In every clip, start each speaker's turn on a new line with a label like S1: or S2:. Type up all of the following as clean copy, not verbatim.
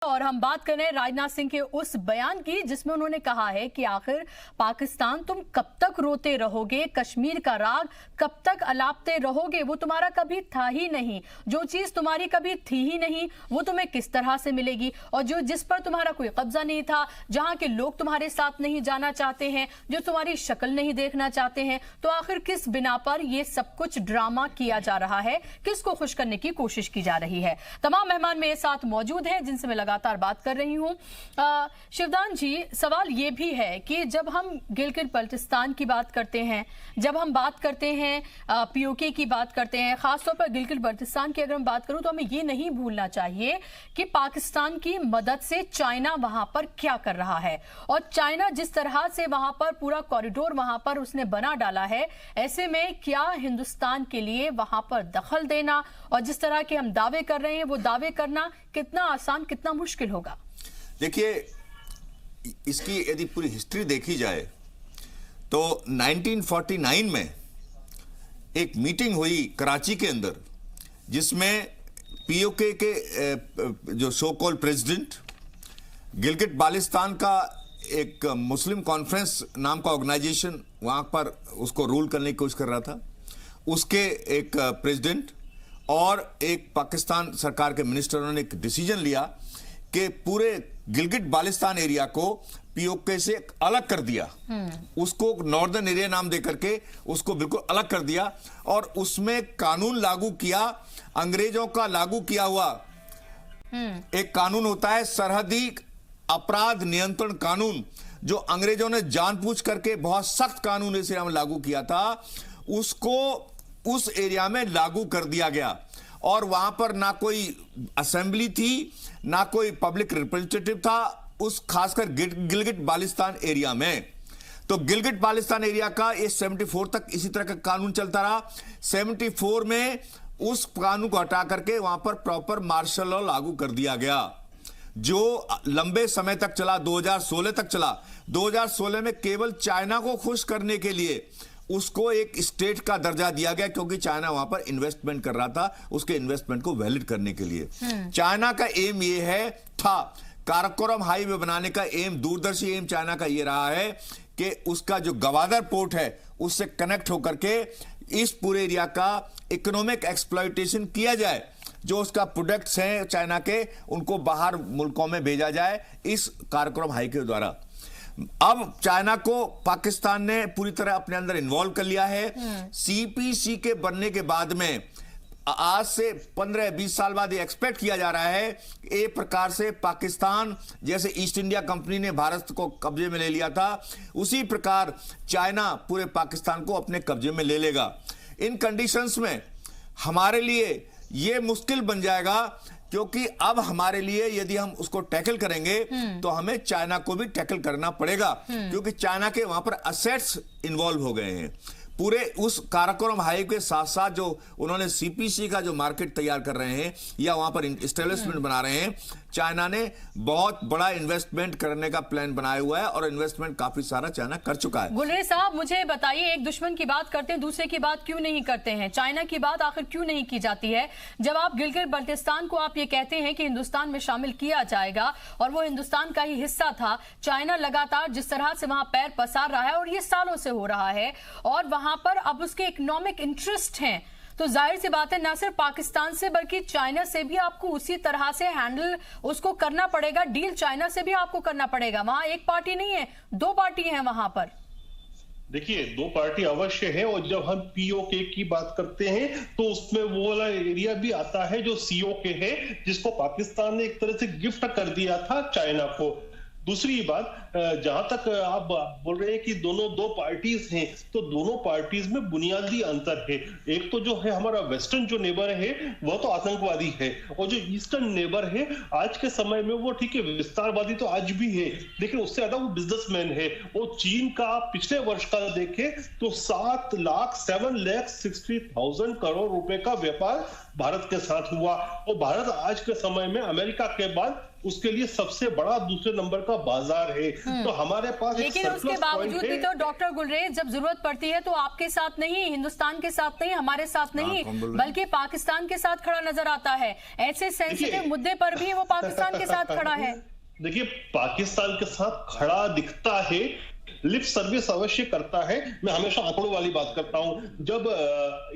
S1: और हम बात कर रहे हैं राजनाथ सिंह के उस बयान की जिसमें उन्होंने कहा है कि आखिर पाकिस्तान तुम कब तक रोते रहोगे, कश्मीर का राग कब तक अलापते रहोगे, वो तुम्हारा कभी था ही नहीं, जो चीज तुम्हारी कभी थी ही नहीं वो तुम्हें किस तरह से मिलेगी, और जो जिस पर तुम्हारा कोई कब्जा नहीं था, जहां के लोग तुम्हारे साथ नहीं जाना चाहते हैं, जो तुम्हारी शक्ल नहीं देखना चाहते हैं, तो आखिर किस बिना पर ये सब कुछ ड्रामा किया जा रहा है, किसको खुश करने की कोशिश की जा रही है। तमाम मेहमान मेरे साथ मौजूद हैं जिनसे मैं लगातार बात कर रही हूं। शिवदान जी, सवाल ये भी है कि जब हम गिलगित बल्टिस्तान की बात करते हैं, जब हम बात करते हैं पीओके की बात करते हैं, खासतौर पर गिलगित बल्टिस्तान की अगर हम बात करूं तो हमें ये नहीं भूलना चाहिए कि पाकिस्तान की मदद से चाइना वहां पर क्या कर रहा है, और चाइना जिस तरह से वहां पर पूरा कॉरिडोर वहां पर उसने बना डाला है, ऐसे में क्या हिंदुस्तान के लिए वहां पर दखल देना और जिस तरह के हम दावे कर रहे हैं वो दावे करना कितना आसान कितना मुश्किल होगा।
S2: देखिए, इसकी यदि पूरी हिस्ट्री देखी जाए तो 1949 में एक मीटिंग हुई कराची के अंदर जिसमें पीओके के जो so called president, Gilgit Baltistan का एक मुस्लिम कॉन्फ्रेंस नाम का ऑर्गेनाइजेशन वहां पर उसको रूल करने की कोशिश कर रहा था, उसके एक प्रेसिडेंट और एक पाकिस्तान सरकार के मिनिस्टरों ने एक डिसीजन लिया कि पूरे गिलगित बाल्टिस्तान एरिया को पीओके से अलग कर दिया, उसको नॉर्दर्न एरिया नाम देकर के उसको बिल्कुल अलग कर दिया और उसमें कानून लागू किया, अंग्रेजों का लागू किया हुआ एक कानून होता है सरहदी अपराध नियंत्रण कानून, जो अंग्रेजों ने जानबूझ करके बहुत सख्त कानून इस एरिया में लागू किया था, उसको उस एरिया में लागू कर दिया गया। और वहां पर ना कोई असेंबली थी, ना कोई पब्लिक रिप्रेजेंटेटिव था उस खासकर गिलगित बाल्टिस्तान एरिया में। तो गिलगित बाल्टिस्तान एरिया का ये 74 तक इसी तरह का कानून चलता रहा। 74 में उस कानून को हटा करके वहां पर प्रॉपर मार्शल लॉ लागू कर दिया गया, जो लंबे समय तक चला, 2016 तक चला। 2016 में केवल चाइना को खुश करने के लिए उसको एक स्टेट का दर्जा दिया गया, क्योंकि चाइना वहां पर इन्वेस्टमेंट कर रहा था, उसके इन्वेस्टमेंट को वैलिड करने के लिए। चाइना का एम ये था, काराकोरम हाईवे बनाने का एम, दूरदर्शी एम चाइना का ये रहा है कि उसका जो गवादर पोर्ट है उससे कनेक्ट होकर के इस पूरे एरिया का इकोनॉमिक एक्सप्लॉयटेशन किया जाए, जो उसका प्रोडक्ट्स हैं चाइना के उनको बाहर मुल्कों में भेजा जाए इस काराकोरम हाईवे के द्वारा। अब चाइना को पाकिस्तान ने पूरी तरह अपने अंदर इन्वॉल्व कर लिया है। सीपीसी के बनने के बाद में आज से 15-20 साल बाद ये एक्सपेक्ट किया जा रहा है एक प्रकार से पाकिस्तान जैसे ईस्ट इंडिया कंपनी ने भारत को कब्जे में ले लिया था, उसी प्रकार चाइना पूरे पाकिस्तान को अपने कब्जे में ले लेगा। इन कंडीशंस में हमारे लिए ये मुश्किल बन जाएगा, क्योंकि अब हमारे लिए यदि हम उसको टैकल करेंगे तो हमें चाइना को भी टैकल करना पड़ेगा, क्योंकि चाइना के वहां पर असेट्स इन्वॉल्व हो गए हैं। पूरे उस काराकोरम हाईवे के साथ साथ जो उन्होंने सीपीसी का जो मार्केट तैयार कर रहे हैं या वहां पर एस्टेब्लिशमेंट बना रहे हैं, चाइना ने बहुत बड़ा इन्वेस्टमेंट करने का प्लान बनाया हुआ है और इन्वेस्टमेंट काफी सारा चाइना कर चुका है।
S1: गुलरेज साहब, मुझे बताइए, एक दुश्मन की बात करते हैं, दूसरे की बात क्यों नहीं करते हैं? चाइना की बात आखिर क्यों नहीं की जाती है? जब आप गिलगित बल्टिस्तान को आप ये कहते हैं कि हिंदुस्तान में शामिल किया जाएगा और वो हिंदुस्तान का ही हिस्सा था, चाइना लगातार जिस तरह से वहां पैर पसार रहा है और ये सालों से हो रहा है, और वहां पर अब उसके इकोनॉमिक इंटरेस्ट हैं, तो जाहिर सी बात है ना सिर्फ पाकिस्तान से बल्कि चाइना से भी आपको उसी तरह से हैंडल उसको करना पड़ेगा। डील चाइना से भी आपको करना पड़ेगा। वहां एक पार्टी नहीं है, दो पार्टी हैं वहां पर।
S3: देखिए, दो पार्टी अवश्य है, और जब हम पीओके की बात करते हैं तो उसमें वो वाला एरिया भी आता है जो सीओके है, जिसको पाकिस्तान ने एक तरह से गिफ्ट कर दिया था चाइना को। दूसरी बात, जहां तक आप बोल रहे हैं कि दोनों दो पार्टीज हैं, तो दोनों पार्टीज में बुनियादी अंतर है। एक तो जो है हमारा वेस्टर्न जो नेबर है वह तो आतंकवादी है, और जो ईस्टर्न नेबर है आज के समय में वो ठीक है विस्तारवादी तो आज भी है, लेकिन उससे ज्यादा वो बिजनेसमैन है। वो चीन का पिछले वर्ष का देखे तो 7,60,000 करोड़ रुपए का व्यापार भारत के साथ हुआ, और भारत आज के समय में अमेरिका के बाद उसके लिए सबसे बड़ा दूसरे नंबर का बाजार है। तो हमारे पास
S1: लेकिन उसके बावजूद भी तो डॉक्टर गुलरेज जब जरूरत पड़ती है तो आपके साथ नहीं, हिंदुस्तान के साथ नहीं, हमारे साथ नहीं, बल्कि पाकिस्तान के साथ खड़ा नजर आता है। ऐसे सेंसिटिव मुद्दे पर भी वो पाकिस्तान के साथ खड़ा है।
S3: देखिए, पाकिस्तान के साथ खड़ा दिखता है, लिप सर्विस अवश्य करता है। मैं हमेशा आंकड़ों वाली बात करता हूं। जब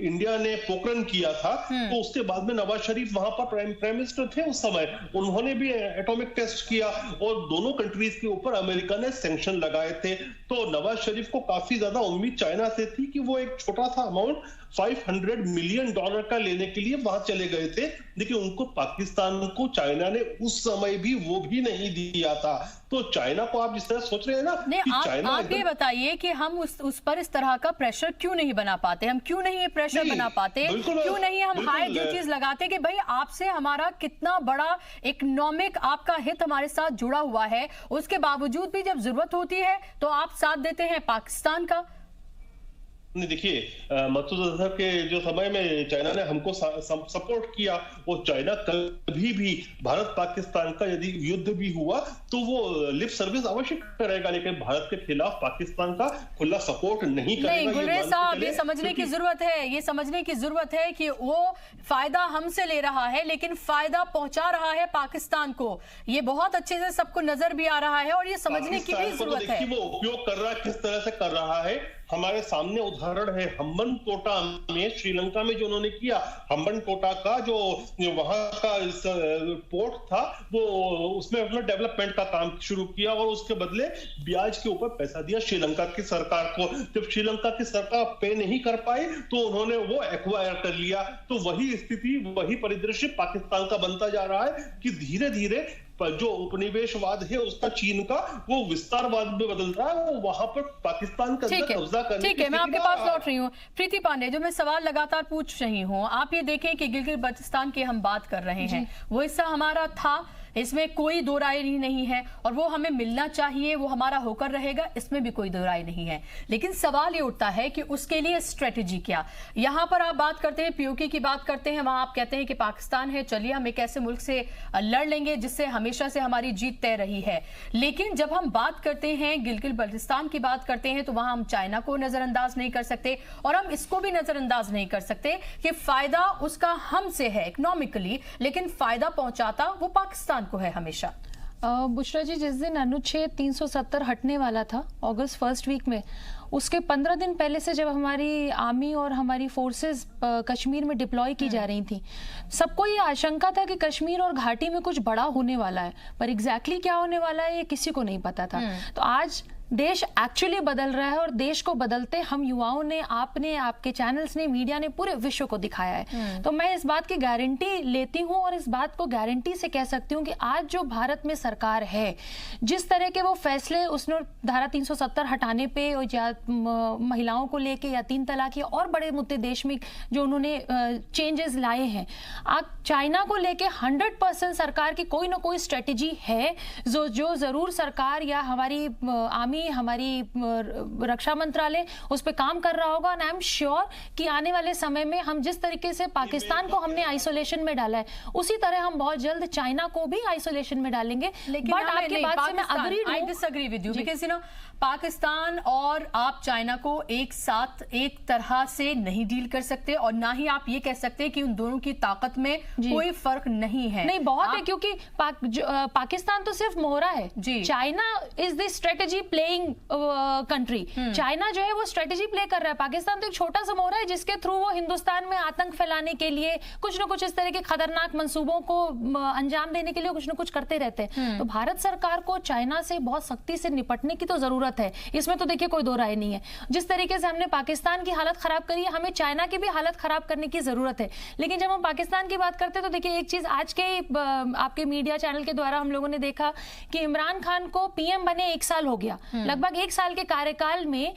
S3: इंडिया ने पोखरण किया था तो उसके बाद में नवाज शरीफ वहां पर प्राइम मिनिस्टर थे उस समय, उन्होंने भी एटॉमिक टेस्ट किया और दोनों कंट्रीज के ऊपर अमेरिका ने सैंक्शन लगाए थे। तो नवाज शरीफ को काफी ज्यादा उम्मीद चाइना से थी कि वो एक छोटा सा अमाउंट $500 मिलियन का लेने के लिए वहां चले गए थे, लेकिन उनको पाकिस्तान को चाइना ने उस समय भी वो भी नहीं दिया था। तो चाइना को आप जिस तरह सोच रहे हैं ना कि चाइना,
S1: आप ये बताइए कि हम उस पर इस तरह का प्रेशर क्यों नहीं बना पाते, हम क्यों नहीं ये प्रेशर बना पाते, क्यों नहीं हम हाई ड्यूटीज लगाते कि भाई आपसे हमारा कितना बड़ा इकोनॉमिक आपका हित हमारे साथ जुड़ा हुआ है, उसके बावजूद भी जब जरूरत होती है तो आप साथ देते हैं पाकिस्तान का।
S3: नहीं, देखिए, मसूद अजहर के जो समय में चाइना ने हमको सपोर्ट किया, वो चाइना कभी भी भारत पाकिस्तान का यदि युद्ध भी हुआ तो वो लिप सर्विस अवश्य करेगा, लेकिन भारत के खिलाफ पाकिस्तान का खुला सपोर्ट नहीं करेगा।
S1: नहीं गुलरेज साहब, ये समझने की जरूरत है, ये समझने की जरूरत है कि वो फायदा हमसे ले रहा है लेकिन फायदा पहुंचा रहा है पाकिस्तान को। ये बहुत अच्छे से सबको नजर भी आ रहा है और ये समझने की भी जरूरत है।
S3: वो उपयोग कर रहा है, किस तरह से कर रहा है। हमारे सामने उदाहरण है हम्बन टोटा में, श्रीलंका में जो उन्होंने किया। हम्बन टोटा का जो वहां का पोर्ट था, वो उसमें अपना डेवलपमेंट का काम शुरू किया और उसके बदले ब्याज के ऊपर पैसा दिया श्रीलंका की सरकार को। जब श्रीलंका की सरकार पे नहीं कर पाई तो उन्होंने वो एक्वायर कर लिया। तो वही स्थिति, वही परिदृश्य पाकिस्तान का बनता जा रहा है कि धीरे धीरे जो उपनिवेशवाद है उसका, चीन का, वो विस्तारवाद में बदल रहा है, वो वहां पर पाकिस्तान का कब्जा करने।
S1: ठीक है, मैं आपके पास लौट रही हूँ। प्रीति पांडे, जो मैं सवाल लगातार पूछ रही हूँ, आप ये देखें कि गिलगित बल्तिस्तान की हम बात कर रहे हैं, वो हिस्सा हमारा था, इसमें कोई दो राय नहीं है और वो हमें मिलना चाहिए, वो हमारा होकर रहेगा, इसमें भी कोई दो राय नहीं है। लेकिन सवाल ये उठता है कि उसके लिए स्ट्रेटेजी क्या। यहां पर आप बात करते हैं, पीओके की बात करते हैं, वहां आप कहते हैं कि पाकिस्तान है, चलिए हम एक ऐसे मुल्क से लड़ लेंगे जिससे हमेशा से हमारी जीत तय रही है। लेकिन जब हम बात करते हैं गिलगित बल्तिस्तान की बात करते हैं तो वहां हम चाइना को नजरअंदाज नहीं कर सकते और हम इसको भी नजरअंदाज नहीं कर सकते कि फायदा उसका हमसे है इकोनॉमिकली, लेकिन फायदा पहुंचाता वो पाकिस्तान को है हमेशा।
S4: बुशरा जी, जिस दिन अनुच्छेद 370 हटने वाला था अगस्त फर्स्ट वीक में, उसके 15 दिन पहले से जब हमारी आर्मी और हमारी फोर्सेस कश्मीर में डिप्लॉय की जा रही थी, सबको ये आशंका था कि कश्मीर और घाटी में कुछ बड़ा होने वाला है, पर एग्जैक्टली क्या होने वाला है ये किसी को नहीं पता था। तो आज देश एक्चुअली बदल रहा है और देश को बदलते हम युवाओं ने, आपने, आपके चैनल्स ने, मीडिया ने पूरे विश्व को दिखाया है। तो मैं इस बात की गारंटी लेती हूं और इस बात को गारंटी से कह सकती हूं कि आज जो भारत में सरकार है, जिस तरह के वो फैसले उसने धारा 370 हटाने पे या महिलाओं को लेके या 3 तलाक या और बड़े मुद्दे देश में जो उन्होंने चेंजेस लाए हैं, आज चाइना को लेके 100% सरकार की कोई ना कोई स्ट्रेटेजी है जो जरूर सरकार या हमारी आर्मी, हमारी रक्षा मंत्रालय उस पर काम कर रहा होगा। आई एम श्योर कि आने वाले समय में हम जिस तरीके से पाकिस्तान को हमने आइसोलेशन में डाला है, उसी तरह हम बहुत जल्द चाइना को भी आइसोलेशन में डालेंगे।
S1: लेकिन आपकी बात से मैं disagree with you, because you know Pakistan और आप चाइना को एक साथ एक तरह से नहीं डील कर सकते और ना ही आप ये कह सकते कि उन दोनों की ताकत में कोई फर्क नहीं है।
S4: नहीं, बहुत है, क्योंकि पाकिस्तान तो सिर्फ मोहरा है, China is the strategy playing country. China जो है वो स्ट्रेटेजी प्ले कर रहा है, पाकिस्तान तो एक छोटा सा मोहरा है जिसके थ्रू वो हिंदुस्तान में आतंक फैलाने के लिए कुछ ना कुछ इस तरह के खतरनाक मंसूबों को अंजाम देने के लिए कुछ ना कुछ करते रहते हैं। तो भारत सरकार को चाइना से बहुत सख्ती से निपटने की तो जरूरत है, इसमें तो देखिए कोई दो राय नहीं है। जिस तरीके से हमने पाकिस्तान की हालत खराब करी है, हमें चाइना की भी हालत खराब करने की जरूरत है। लेकिन जब हम पाकिस्तान की बात करते हैं तो देखिए एक चीज आज के आपके मीडिया चैनल के द्वारा हम लोगों ने देखा कि इमरान खान को पीएम बने 1 साल हो गया, लगभग 1 साल के कार्यकाल में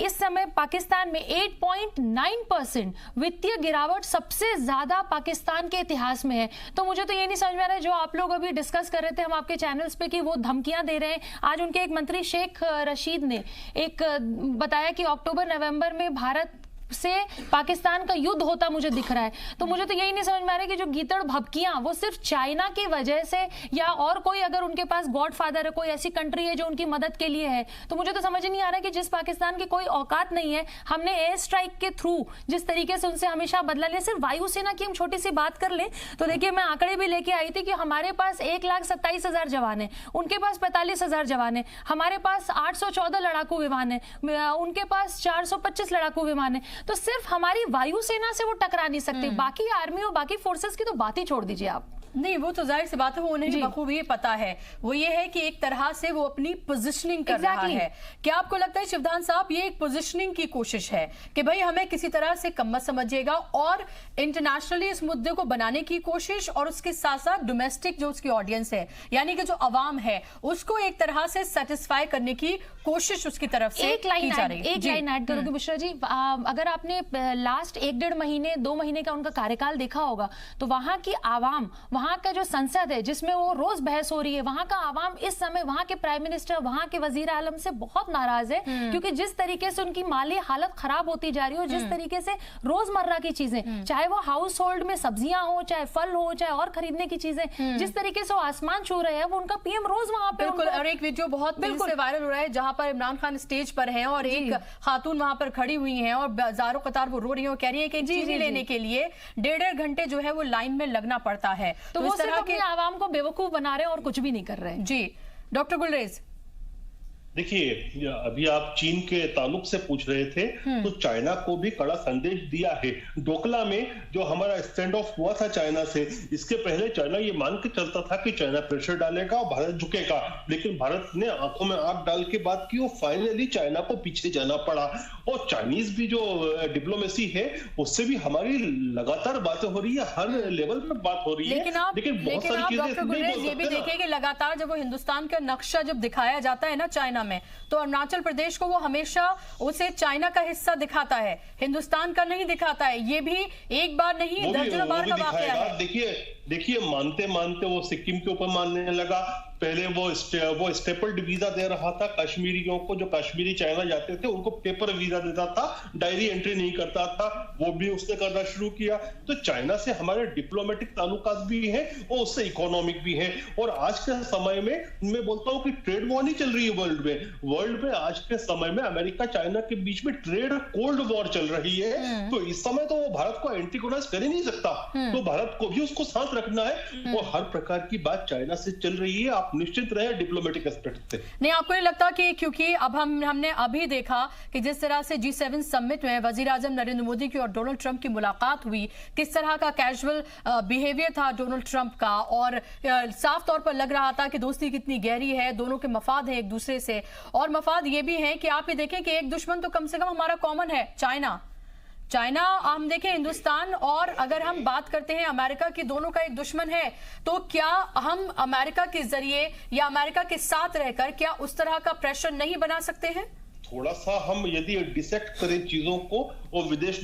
S4: इस समय पाकिस्तान में 8.9% वित्तीय गिरावट सबसे ज्यादा पाकिस्तान के इतिहास में है। तो मुझे तो ये नहीं समझ में आ रहा है, जो आप लोग अभी डिस्कस कर रहे थे हम आपके चैनल्स पे कि वो धमकियां दे रहे हैं। आज उनके एक मंत्री शेख रशीद ने एक बताया कि अक्टूबर नवंबर में भारत से पाकिस्तान का युद्ध होता मुझे दिख रहा है। तो मुझे तो यही नहीं समझ में आ रहा है कि जो गीदड़ भभकियां वो सिर्फ चाइना की वजह से या और कोई अगर उनके पास गॉडफादर है, कोई ऐसी कंट्री है जो उनकी मदद के लिए है, तो मुझे तो समझ नहीं आ रहा है कि जिस पाकिस्तान की कोई औकात नहीं है, हमने एयर स्ट्राइक के थ्रू जिस तरीके से उनसे हमेशा बदला लिया। सिर्फ वायुसेना की हम छोटी सी बात कर ले तो देखिए, मैं आंकड़े भी लेके आई थी कि हमारे पास 1,27,000 जवान है, उनके पास 45,000 जवान है, हमारे पास 814 लड़ाकू विमान है, उनके पास 425 लड़ाकू विमान है। तो सिर्फ हमारी वायुसेना से वो टकरा नहीं सकते, बाकी आर्मी और बाकी फोर्सेस की तो बात ही छोड़ दीजिए आप।
S1: नहीं, वो तो जाहिर सी बात है, वो उन्हें बखूबी पता है। वो ये है कि एक तरह से वो अपनी पोजीशनिंग कर रहा है। क्या आपको लगता है शिवधान साहब, ये एक पोजीशनिंग की कोशिश है कि भाई हमें किसी तरह से कम मत समझिएगा, और इंटरनेशनली इस मुद्दे को बनाने की कोशिश, और उसके साथ साथ डोमेस्टिक जो उसकी ऑडियंस है, यानी कि जो अवाम है, उसको एक तरह से सेटिस्फाई करने की कोशिश उसकी तरफ से की जा रही है।
S4: एक लाइन ऐड करोगे बुशरा जी, अगर आपने लास्ट 1-1.5 महीने 2 महीने का उनका कार्यकाल देखा होगा, तो वहां की आवाम, वहां का जो संसद है जिसमें वो रोज बहस हो रही है, वहां का आवाम इस समय वहां के प्राइम मिनिस्टर, वहां के वजीर आलम से बहुत नाराज है, क्योंकि जिस तरीके से उनकी माली हालत खराब होती जा रही है, जिस तरीके से रोजमर्रा की चीजें, चाहे वो हाउस होल्ड में सब्जियां हो, चाहे फल हो, चाहे और खरीदने की चीजें, जिस तरीके से वो आसमान छू रहे हैं, वो उनका पीएम रोज वहां पे।
S1: बिल्कुल, और एक वीडियो बहुत तेजी से वायरल हो रहा है जहां पर इमरान खान स्टेज पर हैं और एक खातून वहां पर खड़ी हुई हैं और बाजारों कतार वो रो रही है और कह रही है कि चीजें लेने के लिए 1.5 घंटे जो है वो लाइन में लगना पड़ता है।
S4: तो वो सिर्फ अपने आवाम को बेवकूफ बना रहे हैं और कुछ भी नहीं कर रहे हैं।
S1: जी डॉक्टर गुलरेज,
S3: देखिए, अभी आप चीन के ताल्लुक से पूछ रहे थे, तो चाइना को भी कड़ा संदेश दिया है। डोकला में जो हमारा स्टैंड ऑफ हुआ था चाइना से, इसके पहले चाइना ये मान के चलता था कि चाइना प्रेशर डालेगा और भारत झुकेगा, लेकिन भारत ने आंखों में आंख डाल के बात की और फाइनली चाइना को पीछे जाना पड़ा। और चाइनीज भी जो डिप्लोमेसी है, उससे भी हमारी लगातार बातें हो रही है, हर लेवल पर बात हो रही है।
S1: लेकिन आप डॉक्टर गुलरेज ये भी देखिए कि लगातार जब वो हिंदुस्तान का नक्शा जब दिखाया जाता है ना चाइना में, तो अरुणाचल प्रदेश को वो हमेशा उसे चाइना का हिस्सा दिखाता है, हिंदुस्तान का नहीं दिखाता है। ये भी एक बार नहीं, दर्जनों बार का वाकया है।
S3: देखिए मानते मानते वो सिक्किम के ऊपर मानने लगा। पहले वो स्टेपल्ड वीजा दे रहा था कश्मीरियों को, जो कश्मीरी चाइना जाते थे उनको पेपर वीजा देता था, डायरी एंट्री नहीं करता था, वो भी उसने करना शुरू किया। तो चाइना से हमारे डिप्लोमेटिक ताल्लुकात भी हैं और उससे इकोनॉमिक भी हैं। और आज के समय में मैं बोलता हूं कि ट्रेड वॉर नहीं चल रही है वर्ल्ड में आज के समय में अमेरिका चाइना के बीच में ट्रेड कोल्ड वॉर चल रही है। तो इस समय तो वो भारत को एंटीगोनाइज कर ही नहीं सकता, तो भारत को भी उसको साथ रखना है और हर प्रकार की बात चाइना से चल रही है। आप निश्चित रहे डिप्लोमेटिक एस्पेक्ट से।
S1: नहीं, आपको नहीं लगता कि क्योंकि अब हमने अभी देखा कि जिस तरह से G7 समिट में वजीर आजम नरेंद्र मोदी की और डोनाल्ड ट्रंप की मुलाकात हुई, किस तरह का कैजुअल बिहेवियर था डोनाल्ड ट्रंप का, और साफ तौर पर लग रहा था कि दोस्ती कितनी गहरी है, दोनों के मफाद हैं एक दूसरे से। और मफाद ये भी है कि आप ये देखें कि एक दुश्मन तो कम से कम हमारा कॉमन है, चाइना हम देखें हिंदुस्तान, और अगर हम बात करते हैं अमेरिका की, दोनों का एक दुश्मन है। तो क्या हम अमेरिका के जरिए या अमेरिका के साथ रहकर क्या उस तरह का प्रेशर नहीं बना सकते हैं?
S3: थोड़ा सा हम यदि डिसेक्ट करें चीजों को और विदेश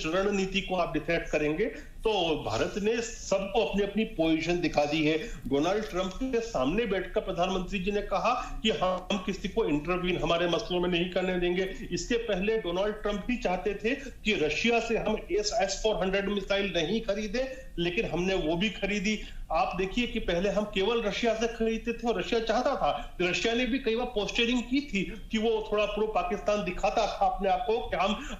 S3: रणनीति को आप डिसेक्ट करेंगे, तो भारत ने सबको अपनी अपनी पोजीशन दिखा दी है। डोनाल्ड ट्रंप के सामने बैठकर प्रधानमंत्री जी ने कहा कि हम किसी को इंटरवीन हमारे मसलों में नहीं करने देंगे। इसके पहले डोनाल्ड ट्रंप भी चाहते थे कि रशिया से हम S-400 मिसाइल नहीं खरीदे, लेकिन हमने वो भी खरीदी। आप देखिए कि पहले हम केवल रशिया से खरीदते थे और रशिया चाहता था, रशिया ने भी कई बार पोस्टरिंग की थी कि वो थोड़ा प्रो पाकिस्तान दिखाता था अपने आप को कि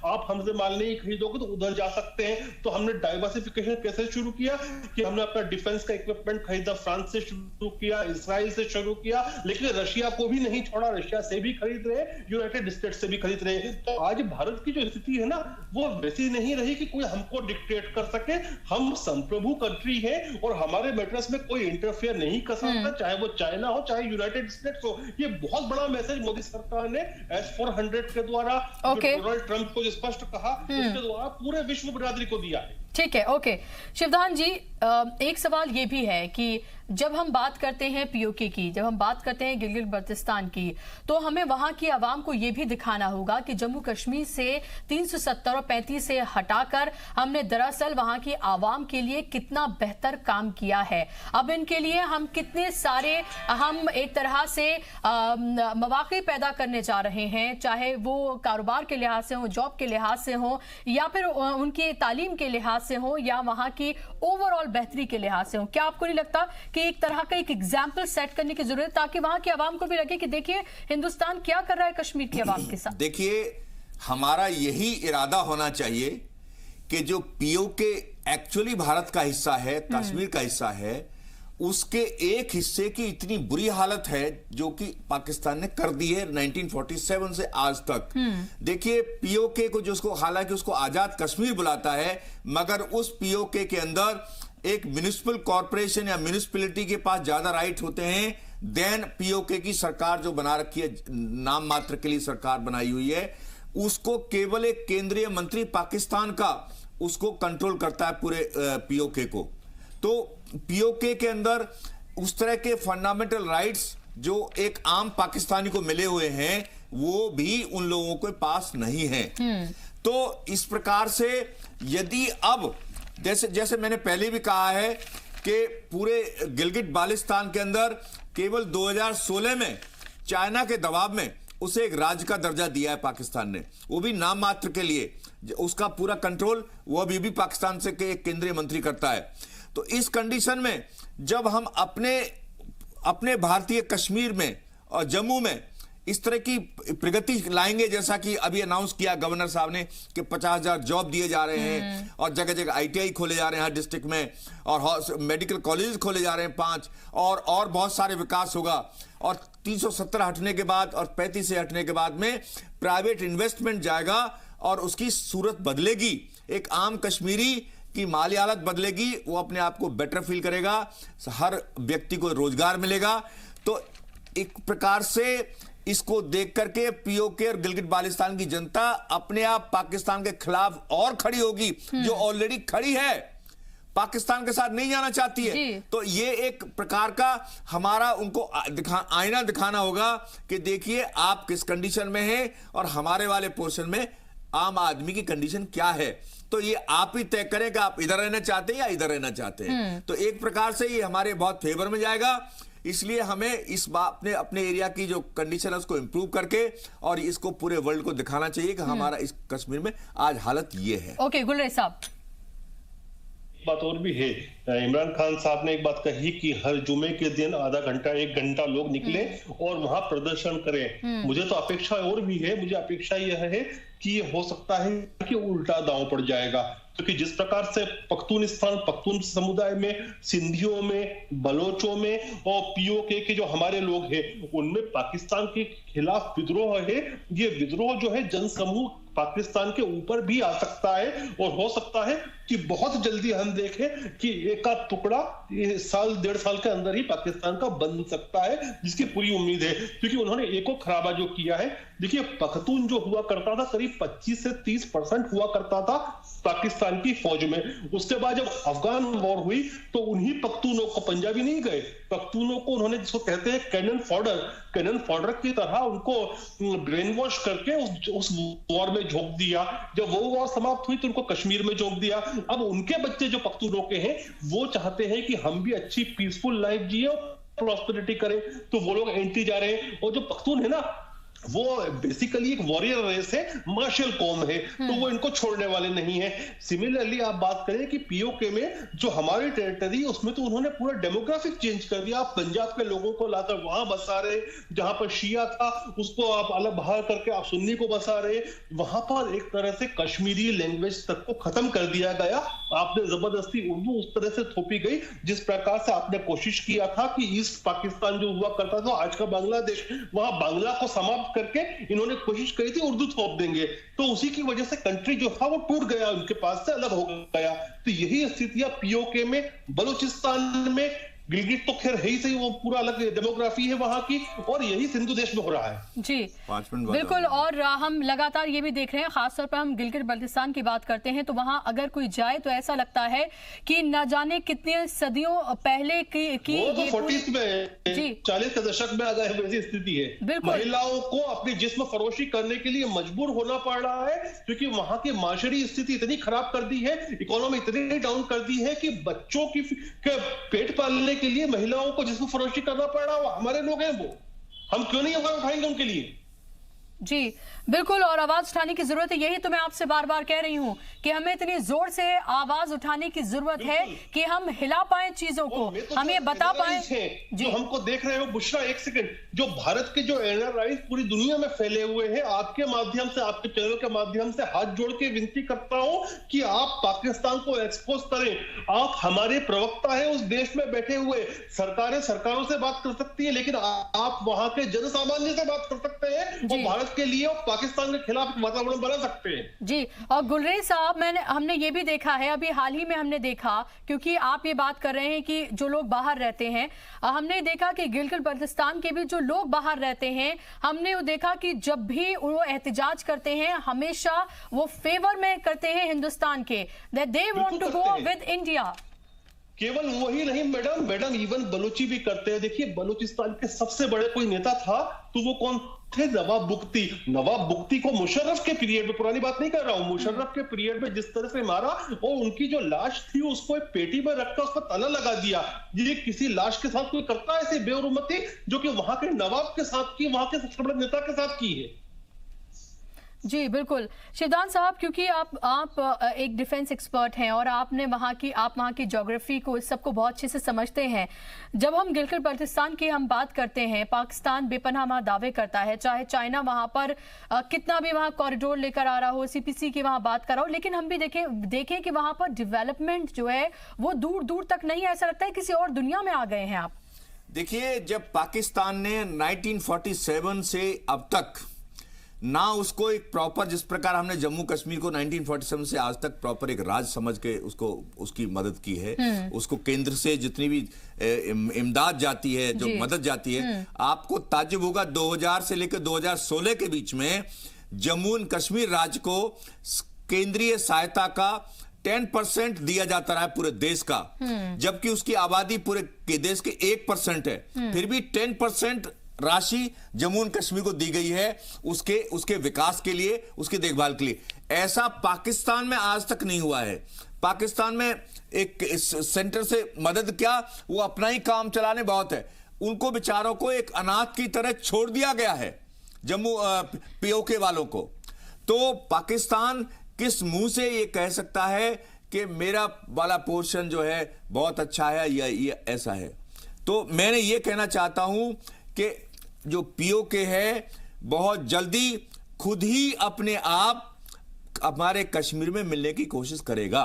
S3: आप हमसे माल नहीं खरीदोगे तो उधर जा सकते हैं। तो हमने डाइवर्सिफिकेशन कैसे शुरू किया कि हमने अपना डिफेंस का इक्विपमेंट खरीदा, फ्रांस से शुरू किया, इसराइल से शुरू किया, लेकिन रशिया को भी नहीं छोड़ा, रशिया से भी खरीद रहे, यूनाइटेड स्टेट्स से भी खरीद रहे। तो आज भारत की जो स्थिति है ना, वो वैसी नहीं रही कि कोई हमको डिक्टेट कर सके। हम संप्रभु कंट्री है और हमारे मैटर्स में कोई इंटरफेयर नहीं कर सकता, चाहे वो चाइना हो चाहे यूनाइटेड स्टेट्स हो। ये बहुत बड़ा मैसेज मोदी सरकार ने S-400 के द्वारा डोनाल्ड ट्रंप को स्पष्ट कहा, उसके द्वारा पूरे विश्व बिरादरी को दिया है।
S1: ठीक है, ओके। शिवधान जी, एक सवाल ये भी है कि जब हम बात करते हैं पीओके की, जब हम बात करते हैं गिलगित बल्तिस्तान की, तो हमें वहां की आवाम को यह भी दिखाना होगा कि जम्मू कश्मीर से 370 और 35 से हटाकर हमने दरअसल वहां की आवाम के लिए कितना बेहतर काम किया है। अब इनके लिए हम कितने सारे हम एक तरह से मौके पैदा करने जा रहे हैं, चाहे वो कारोबार के लिहाज से हो, जॉब के लिहाज से हो, या फिर उनकी तालीम के लिहाज से हो, या वहां की ओवरऑल बेहतरी के लिहाज से हो। क्या आपको नहीं लगता कि एक तरह का एक एग्जाम्पल सेट करने की जरूरत है ताकि वहां की आवाम को भी लगे कि देखिए हिंदुस्तान क्या कर रहा है कश्मीर की आवाम के साथ?
S2: देखिए, हमारा यही इरादा होना चाहिए कि जो पीओके एक्चुअली भारत का हिस्सा है, कश्मीर का हिस्सा है, उसके एक हिस्से की इतनी बुरी हालत है जो कि पाकिस्तान ने कर दी है 1947 से आज तक। देखिए, पीओके को, जिसको हालांकि उसको आजाद कश्मीर बुलाता है, मगर उस पीओके के अंदर एक म्युनिसिपल कॉर्पोरेशन या म्युनिसिपैलिटी के पास ज्यादा राइट होते हैं देन पीओके की सरकार जो बना रखी है, नाम मात्र के लिए सरकार बनाई हुई है, उसको केवल एक केंद्रीय मंत्री पाकिस्तान का उसको कंट्रोल करता है पूरे पीओके को। तो पीओके के अंदर उस तरह के फंडामेंटल राइट्स जो एक आम पाकिस्तानी को मिले हुए हैं वो भी उन लोगों के पास नहीं है। तो इस प्रकार से यदि अब जैसे मैंने पहले भी कहा है कि पूरे गिलगित बाल्टिस्तान के अंदर केवल 2016 में चाइना के दबाव में उसे एक राज्य का दर्जा दिया है पाकिस्तान ने, वो भी नाम मात्र के लिए। उसका पूरा कंट्रोल वो अभी भी पाकिस्तान से के एक केंद्रीय मंत्री करता है। तो इस कंडीशन में जब हम अपने भारतीय कश्मीर में और जम्मू में इस तरह की प्रगति लाएंगे, जैसा कि अभी अनाउंस किया गवर्नर साहब ने कि 50,000 जॉब दिए जा रहे हैं और जगह जगह आईटीआई खोले जा रहे हैं हर डिस्ट्रिक्ट में, और मेडिकल कॉलेज खोले जा रहे हैं 5, और बहुत सारे विकास होगा। और 370 हटने के बाद और 35 से हटने के बाद में प्राइवेट इन्वेस्टमेंट जाएगा और उसकी सूरत बदलेगी, एक आम कश्मीरी की माली हालत बदलेगी, वो अपने आप को बेटर फील करेगा, हर व्यक्ति को रोजगार मिलेगा। तो एक प्रकार से इसको देख करके पीओके और गिलगित बाल्टिस्तान की जनता अपने आप पाकिस्तान के खिलाफ और खड़ी होगी, जो ऑलरेडी खड़ी है, पाकिस्तान के साथ नहीं जाना चाहती है। तो ये एक प्रकार का हमारा उनको आईना दिखाना होगा कि देखिए आप किस कंडीशन में हैं और हमारे वाले पोर्शन में आम आदमी की कंडीशन क्या है। तो ये आप ही तय करें कि आप इधर रहना चाहते हैं या इधर रहना चाहते हैं। तो एक प्रकार से ये हमारे बहुत फेवर में जाएगा, इसलिए हमें इस बात अपने एरिया की जो कंडीशन है उसको इंप्रूव करके और इसको पूरे वर्ल्ड को दिखाना चाहिए कि हमारा इस कश्मीर में आज हालत ये है।
S1: ओके, गुलरेज साहब,
S3: बात और भी है, इमरान खान साहब ने एक बात कही कि हर जुमे के दिन आधा घंटा 1 घंटा लोग निकले और वहां प्रदर्शन करें। मुझे तो अपेक्षा और भी है, मुझे अपेक्षा यह है कि ये हो सकता है कि उल्टा दांव पड़ जाएगा, क्योंकि जिस प्रकार से पख्तून समुदाय में, सिंधियों में, बलोचों में और पीओके के जो हमारे लोग हैं उनमें पाकिस्तान के खिलाफ विद्रोह है। ये विद्रोह जो है जनसमूह पाकिस्तान के ऊपर भी आ सकता है और हो सकता है कि बहुत जल्दी हम देखें कि एक आध टुकड़ा साल 1.5 साल के अंदर ही पाकिस्तान का बन सकता है, जिसकी पूरी उम्मीद है। क्योंकि उन्होंने एको खराबा जो किया है, देखिए पख्तून जो हुआ करता था करीब 25 से 30% हुआ करता था पाकिस्तान की फौज में। उसके बाद जब अफगान वॉर हुई तो उन्हीं पख्तूनों को, पंजाबी नहीं गए, पख्तूनों को उन्होंने जिसको कहते हैं कैनन फॉडर की तरह उनको ब्रेन वॉश करके उस वॉर में झोंक दिया। जब वो वॉर समाप्त हुई तो उनको कश्मीर में झोंक दिया। अब उनके बच्चे जो पख्तूनों के हैं वो चाहते हैं कि हम भी अच्छी पीसफुल लाइफ जिए, प्रॉस्पेरिटी करें, तो वो लोग एंटी जा रहे हैं। और जो पख्तून है ना, वो बेसिकली एक वॉरियर रेस है, मार्शल कौम है, तो वो इनको छोड़ने वाले नहीं है। सिमिलरली आप बात करें कि पीओके में जो हमारी टेरिटरी उसमें तो उन्होंने पूरा डेमोग्राफिक चेंज कर दिया। आप पंजाब के लोगों को लाकर वहां बसा रहे, जहां पर शिया था उसको आप अलग बाहर करके आप सुन्नी को बसा रहे। वहां पर एक तरह से कश्मीरी लैंग्वेज तक को खत्म कर दिया गया। आपने जबरदस्ती उर्दू उस तरह से थोपी गई जिस प्रकार से आपने कोशिश किया था कि ईस्ट पाकिस्तान जो हुआ करता था आज का बांग्लादेश, वहां बांग्ला को समाप्त करके इन्होंने कोशिश करी थी उर्दू थोप देंगे। तो उसी की वजह से कंट्री जो था वो टूट गया, उनके पास से अलग हो गया। तो यही स्थितियां पीओके में, बलूचिस्तान में, गिलगिट तो खैर है ही सही, वो पूरा अलग डेमोग्राफी है वहां की, और यही सिंधु देश में हो रहा है।
S1: जी
S2: 5 मिनट
S1: बिल्कुल। और हम लगातार ये भी देख रहे हैं, खासतौर पर हम गिलगिट बल्तिस्तान की बात करते हैं तो वहां अगर कोई जाए तो ऐसा लगता है कि न जाने कितने सदियों पहले की
S3: वो तो 40s में 40 के दशक में अगर वैसी स्थिति है, महिलाओं को अपनी जिस्म फरोशी करने के लिए मजबूर होना पड़ रहा है, क्योंकि वहां की माशरी स्थिति इतनी खराब कर दी है, इकोनॉमी इतनी डाउन कर दी है कि बच्चों की पेट पालने के लिए महिलाओं को जिस्म फरोशी करना पड़ रहा है। हमारे लोग हैं वो, हम क्यों नहीं आवाज उठाएंगे उनके लिए?
S1: जी बिल्कुल, और आवाज उठाने की जरूरत है। यही तो मैं आपसे बार बार कह रही हूं कि हमें इतनी जोर से आवाज उठाने की जरूरत है कि हम हिला पाए चीजों को, हम ये बता पाए।
S3: जो हमको देख रहे हो बुशरा, एक सेकंड, जो भारत के जो एनआरआई पूरी दुनिया में फैले हुए हैं, आपके माध्यम से, आपके चैनल के माध्यम से हाथ जोड़ के विनती करता हूं कि आप पाकिस्तान को एक्सपोज करें। आप हमारे प्रवक्ता है उस देश में बैठे हुए, सरकारें सरकारों से बात कर सकती है, लेकिन आप वहां के जन सामान्य से बात कर सकते हैं और भारत के लिए और पाकिस्तान के खिलाफ वातावरण बना सकते हैं। जी,
S1: और गुलरेज साहब, हमने ये भी देखा है, अभी हाल ही में हमने देखा, क्योंकि आप ये बात कर रहे हैं कि जो लोग बाहर रहते हैं, हमने देखा कि गिलगिट बल्तिस्तान के भी जो लोग बाहर रहते हैं, हमने वो देखा कि जब भी वो एहतजाज करते हैं हमेशा वो फेवर में करते हैं हिंदुस्तान के, that they want to go with India.
S3: केवल वही नहीं मैडम इवन बलूची भी करते हैं। देखिए, बलूचिस्तान के सबसे बड़े कोई नेता था तो वो कौन थे? नवाब बुख्ती। नवाब बुख्ती को मुशर्रफ के पीरियड में, पुरानी बात नहीं कर रहा हूं, मुशर्रफ के पीरियड में जिस तरह से मारा, और उनकी जो लाश थी उसको एक पेटी में रखकर उस पर ताला लगा दिया। ये किसी लाश के साथ कोई करता है ऐसी बेहुरमती, जो कि वहां के नवाब के साथ की, वहां के सबसे बड़े नेता के साथ की है।
S1: जी बिल्कुल शिवदान साहब, क्योंकि आप एक डिफेंस एक्सपर्ट हैं और आप वहाँ की ज्योग्राफी को, इस सबको बहुत अच्छे से समझते हैं। जब हम गिलगिट बल्तिस्तान की हम बात करते हैं, पाकिस्तान बेपनाह दावे करता है, चाहे चाइना वहाँ पर कितना भी वहाँ कॉरिडोर लेकर आ रहा हो, सीपीसी की वहाँ बात कर रहा हो, लेकिन हम भी देखें कि वहाँ पर डेवलपमेंट जो है वो दूर दूर तक नहीं, ऐसा लगता है किसी और दुनिया में आ गए हैं आप।
S2: देखिए, जब पाकिस्तान ने 1947 से अब तक ना उसको एक प्रॉपर, जिस प्रकार हमने जम्मू कश्मीर को 1947 से आज तक प्रॉपर एक राज्य समझ के उसको उसकी मदद की है, उसको केंद्र से जितनी भी इमदाद जाती है, जो मदद जाती है, आपको ताज्जुब होगा 2000 से लेकर 2016 के बीच में जम्मू एंड कश्मीर राज्य को केंद्रीय सहायता का 10% दिया जाता रहा है पूरे देश का, जबकि उसकी आबादी पूरे देश के 1% है। फिर भी 10% राशि जम्मू एंड कश्मीर को दी गई है उसके विकास के लिए, उसकी देखभाल के लिए। ऐसा पाकिस्तान में आज तक नहीं हुआ है। पाकिस्तान में एक सेंटर से मदद क्या, वो अपना ही काम चलाने बहुत है, उनको बेचारों को एक अनाथ की तरह छोड़ दिया गया है जम्मू पीओके वालों को। तो पाकिस्तान किस मुंह से ये कह सकता है कि मेरा वाला पोर्शन जो है बहुत अच्छा है या ये ऐसा है? तो मैंने ये कहना चाहता हूं कि जो पीओके है बहुत जल्दी खुद ही अपने आप हमारे कश्मीर में मिलने की कोशिश करेगा।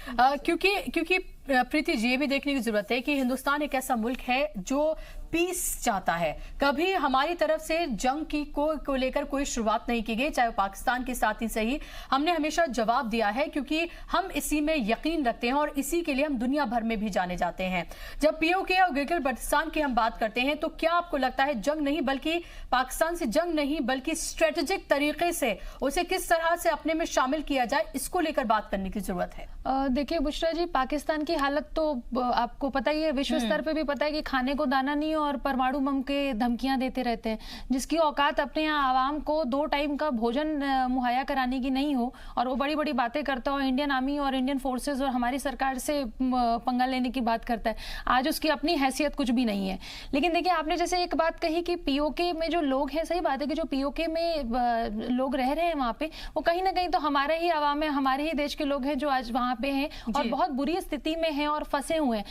S1: क्योंकि प्रीति जी, ये भी देखने की जरूरत है कि हिंदुस्तान एक ऐसा मुल्क है जो पीस चाहता है। कभी हमारी तरफ से जंग की को लेकर कोई शुरुआत नहीं की गई, चाहे पाकिस्तान के साथ ही सही, हमने हमेशा जवाब दिया है, क्योंकि हम इसी में यकीन रखते हैं और इसी के लिए हम दुनिया भर में भी जाने जाते हैं। जब पीओके और गिलगिट बल्तिस्तान की हम बात करते हैं तो क्या आपको लगता है जंग नहीं, बल्कि पाकिस्तान से जंग नहीं, बल्कि स्ट्रेटेजिक तरीके से उसे किस तरह से अपने में शामिल किया जाए, इसको लेकर बात करने की जरूरत है?
S4: देखिए बुशरा जी, पाकिस्तान की हालत तो आपको पता ही है, विश्व स्तर पे भी पता है कि खाने को दाना नहीं और परमाणु बम के धमकियां देते रहते हैं, जिसकी औकात अपने यहाँ आवाम को 2 टाइम का भोजन मुहैया कराने की नहीं हो, और वो बड़ी बड़ी बातें करता हो, इंडियन आर्मी और इंडियन फोर्सेस और हमारी सरकार से पंगा लेने की बात करता है। आज उसकी अपनी हैसियत कुछ भी नहीं है। लेकिन देखिए, आपने जैसे एक बात कही कि पीओके में जो लोग हैं, सही बात है कि जो पीओके में लोग रह रहे हैं वहाँ पे, वो कहीं ना कहीं तो हमारे ही आवाम है, हमारे ही देश के लोग हैं जो आज वहाँ पे हैं और बहुत बुरी स्थिति में हैं और फंसे हुए हैं।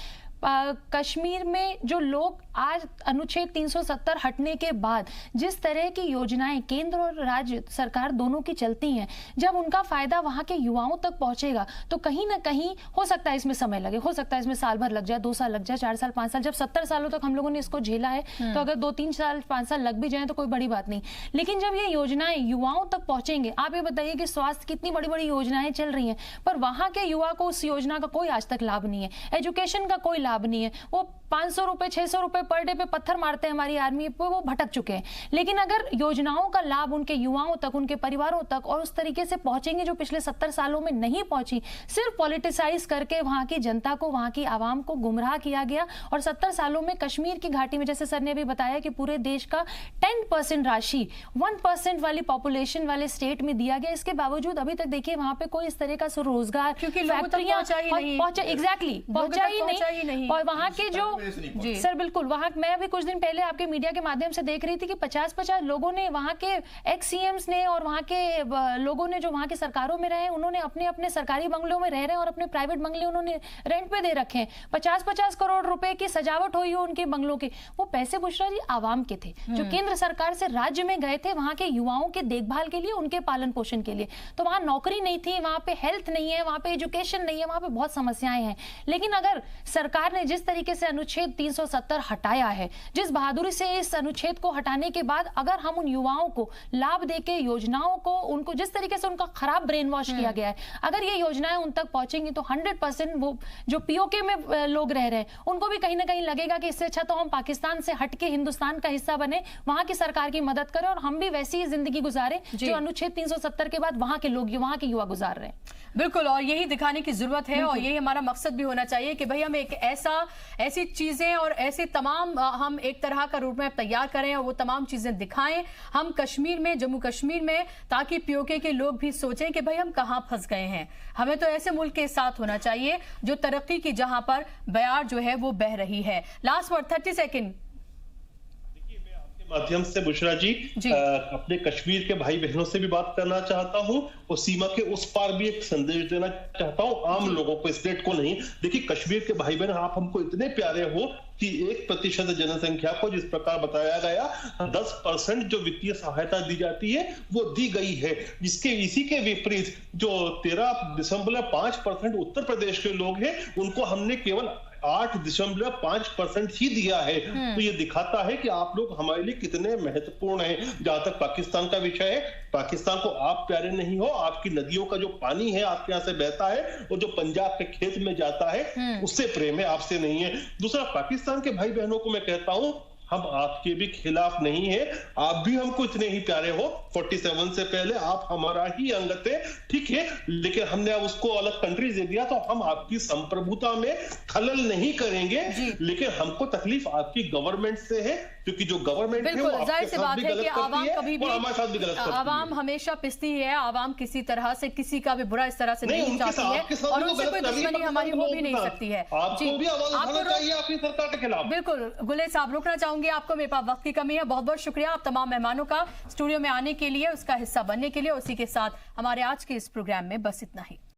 S4: कश्मीर में जो लोग आज अनुच्छेद 370 हटने के बाद जिस तरह की योजनाएं केंद्र और राज्य सरकार दोनों की चलती हैं, जब उनका फायदा वहां के युवाओं तक पहुंचेगा तो कहीं ना कहीं हो सकता है इसमें समय लगे, हो सकता है इसमें साल भर लग जाए, 2 साल लग जाए, 4 साल 5 साल। जब 70 सालों तक हम लोगों ने इसको झेला है तो अगर 2-3 साल 5 साल लग भी जाए तो कोई बड़ी बात नहीं। लेकिन जब ये योजनाएं युवाओं तक पहुंचेंगे, आप ये बताइए कि स्वास्थ्य कितनी बड़ी बड़ी योजनाएं चल रही हैं, पर वहां के युवा को उस योजना का कोई आज तक लाभ नहीं है, एजुकेशन का कोई लाभ नहीं है। वो 500 रुपए 600 रुपए पर डे पे पत्थर मारते हैं हमारी आर्मी पे, वो भटक चुके हैं। लेकिन अगर योजनाओं का लाभ उनके युवाओं तक, उनके परिवारों तक और उस तरीके से पहुंचेंगे जो पिछले 70 सालों में नहीं पहुंची, सिर्फ पॉलिटिसाइज करके वहां की जनता को, वहां की आवाम को गुमराह किया गया। और 70 सालों में कश्मीर की घाटी में, जैसे सर ने भी बताया कि पूरे देश का 10% राशि 1% वाली पॉपुलेशन वाले स्टेट में दिया गया। इसके बावजूद अभी तक देखिए वहां पे कोई इस तरह का रोजगार,
S1: क्योंकि लोगों तक पहुंचा ही नहीं।
S4: और वहां के जो सर बिल्कुल, वहां मैं अभी कुछ दिन पहले आपके मीडिया के माध्यम से देख रही थी कि 50-50 लोगों ने, वहां के एक्स सीएम्स ने और वहां के लोगों ने जो वहां के सरकारों में रहे, उन्होंने अपने अपने सरकारी बंगलों में रह रहे हैं और अपने प्राइवेट बंगले उन्होंने रेंट पे दे रखे हैं। 50-50 करोड़ रुपए की सजावट हुई हो उनके बंगलों के। वो पैसे बुशरा जी आवाम के थे, जो केंद्र सरकार से राज्य में गए थे वहां के युवाओं के देखभाल के लिए, उनके पालन पोषण के लिए। तो वहां नौकरी नहीं थी, वहां पे हेल्थ नहीं है, वहां पे एजुकेशन नहीं है, वहां पे बहुत समस्याएं हैं। लेकिन अगर सरकार ने जिस तरीके से अनुच्छेद 370 हटाया है, जिस बहादुरी से इस अनुच्छेद को हटाने के बाद अगर हम उन युवाओं को लाभ देके, योजनाओं को, उनको जिस तरीके से उनका खराब ब्रेन वॉश किया गया है, अगर ये योजनाएं उन तक पहुंचेंगी तो 100% वो जो पीओके में लोग रह रहे हैं उनको भी कहीं ना कहीं लगेगा कि इससे अच्छा तो हम पाकिस्तान से हटके हिंदुस्तान का हिस्सा बने, वहां की सरकार की मदद करें और हम भी वैसी ही जिंदगी गुजारे जो अनुच्छेद 370 के बाद वहां के लोग, वहां के युवा गुजार रहे हैं।
S1: बिल्कुल, और यही दिखाने की जरूरत है और यही हमारा मकसद भी होना चाहिए कि भाई हम एक ऐसी चीजें और ऐसे तमाम हम एक तरह का रोड मैप तैयार करें और वो तमाम चीजें दिखाएं हम कश्मीर में, जम्मू कश्मीर में, ताकि पीओके के लोग भी सोचें कि भाई हम कहां फंस गए हैं। हमें तो ऐसे मुल्क के साथ होना चाहिए जो तरक्की की, जहां पर बयार जो है वो बह रही है। लास्ट वर्ड 30 सेकेंड
S3: माध्यम से बुशरा जी, अपने कश्मीर के भाई बहनों से भी बात करना चाहता हूं और सीमा के उस पार भी एक संदेश देना चाहता हूं आम लोगों को, स्टेट को नहीं। देखिए कश्मीर के भाई बहन, आप हमको इतने प्यारे हो कि 1% जनसंख्या को जिस प्रकार बताया गया 10% जो वित्तीय सहायता दी जाती है वो दी गई है, जिसके इसी के विपरीत जो 13.5% उत्तर प्रदेश के लोग हैं उनको हमने केवल 8.5% ही दिया है। तो ये दिखाता है कि आप लोग हमारे लिए कितने महत्वपूर्ण हैं। जहां तक पाकिस्तान का विषय है, पाकिस्तान को आप प्यारे नहीं हो, आपकी नदियों का जो पानी है आपके यहाँ से बहता है और जो पंजाब के खेत में जाता है उससे प्रेम है, आपसे नहीं है। दूसरा, पाकिस्तान के भाई बहनों को मैं कहता हूं हम आपके भी खिलाफ नहीं है, आप भी हमको इतने ही प्यारे हो। 47 से पहले आप हमारा ही अंग थे, ठीक है, लेकिन हमने अब उसको अलग कंट्रीज दे दिया तो हम आपकी संप्रभुता में खलल नहीं करेंगे। लेकिन हमको तकलीफ आपकी गवर्नमेंट से है, क्योंकि जो गवर्नमेंट है वो
S1: जाहिर सी बात है कि आवाम कभी भी,
S3: हमारे साथ भी गलत करती है।
S1: आवाम हमेशा पिसती है, आवाम किसी तरह से किसी का भी बुरा इस तरह से नहीं चाहती है और उनसे कोई दुश्मनी हमारी हो भी नहीं सकती है।
S3: आपको भी आवाज उठाना चाहिए अपनी सरकार के खिलाफ।
S1: बिल्कुल गुले साहब, रुकना चाहूंगी आपको, मेरे पास वक्त की कमी है। बहुत बहुत शुक्रिया आप तमाम मेहमानों का स्टूडियो में आने के लिए, उसका हिस्सा बनने के लिए। उसी के साथ हमारे आज के इस प्रोग्राम में बस इतना ही।